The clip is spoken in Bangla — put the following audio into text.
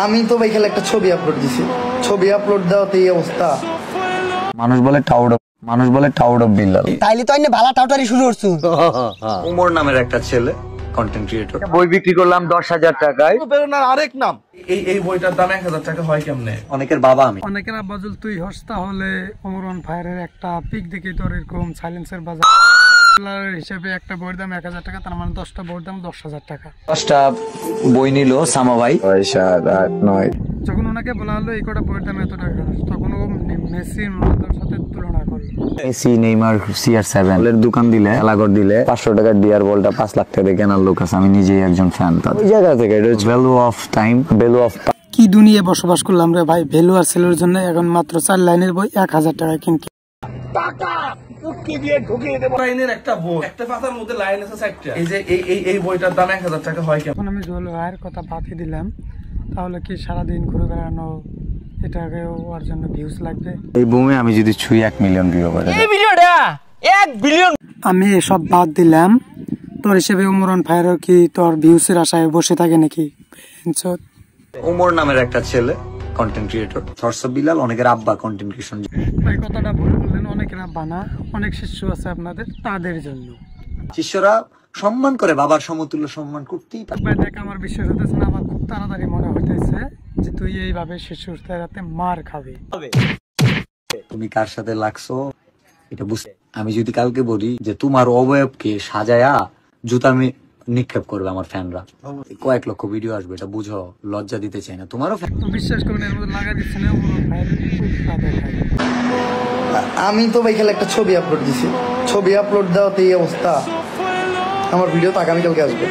আমি তো ভাই খেলে একটা ছবি আপলোড দিছি, ছবি আপলোড দেওয়াতে এই অবস্থা। মানুষ বলে টাউড অফ বিল্লাল। তাইলে তো আইনে ভালো টাউটারি শুরু করছো। উমর নামের একটা ছেলে কন্টেন্ট ক্রিয়েটর, বই বিক্রি করলাম 10,000 টাকায়। প্রেরণার আরেক নাম। এই বইটার দাম 1000 টাকা হয় কেমনে? অনেকের বাবা আমি। অনেকের আব্বাজুল তুই হস, তাহলে ওমর অন ফায়ারের একটা পিক দেখে তোর এরকম সাইলেন্সের বাজার হিসেবে একটা বইয়ের দাম 1000 টাকা, তার মানে 10টা বইয়ের দাম 10,000 টাকা। 10টা বই নিল সামা ভাই। 6, 7, 8, 9। যখন ওনাকে বলা হলো এই কটা বইয়ের দাম এত টাকা, তখন ও মেসি রোনালদোর সাথে তুলনা করলো। মেসি, নেইমার, CR7 এর দোকান দিলে, এলাগর দিলে 500 টাকার ডিআর বলটা 5 লাখ টাকা দিয়ে কেনার লোক আছে। আমি নিজেই একজন ফ্যান। ওই জায়গা থেকে এটা value of time, value of কি দুনিয়ায় বসবাস করলাম রে ভাই। ভ্যালু আর সেলের জন্য এখন মাত্র 4 লাইনের বই 1000 টাকায় কিনতে। একটা বই, একটা পাতার মধ্যে লাইন আছে 4টা। এই যে এই বইটার দাম 1000 টাকা হয় কেমন? আমি জুয়েল ভাইয়ের কথা বাদই দিলাম, তাহলে কি সারাদিন ঘুরে বেড়ানো এটাকেও ওর জন্য ভিউজ লাগবে? এই বুমে আমি যদি ছুঁই 1 মিলিয়ন ভিউ করে, এই ভিডিওটা 1 বিলিয়ন। আমি এসব বাদ দিলাম। তোর হিসেবে ওমর অন ফায়ার কি তোর ভিউজের আশায় বসে থাকে নাকি? উমর নামের একটা ছেলে কন্টেন্ট ক্রিয়েটর, থরস বিলাল অনেকের আব্বা কন্টেন্ট ক্রিয়েশন। ভাই কথাটা ভুল বললেন, অনেকের আব্বা না, অনেক শিষ্য আছে আপনাদের, তাদের জন্য। শিষ্যরা সম্মান করে, বাবার সমতুল্য সম্মান করতেই পারে। ভাই দেখ, আমার বিশ্বাস হতেছে না, আমার খুব তাড়াতাড়ি মনে হইতেছে যে তুই এইভাবে শিশুর রাতে মার খাবে। তুমি কার সাথে লাগছো এটা বুঝতে। আমি যদি কালকে বলি যে তোমার অবয়বকে সাজায়া জুতা আমি নিক্ষেপ করবে আমার ফ্যানরা, কয়েক লক্ষ ভিডিও আসবে, এটা বুঝো। লজ্জা দিতে চাই না তোমারও। বিশ্বাস করুন, এর মধ্যে লাগা দিচ্ছে না। আমি তো ভাই খেলে একটা ছবি আপলোড দিছি, ছবি আপলোড দেওয়াতে এই অবস্থা। আমার ভিডিও তো আগামীকালকে আসবে।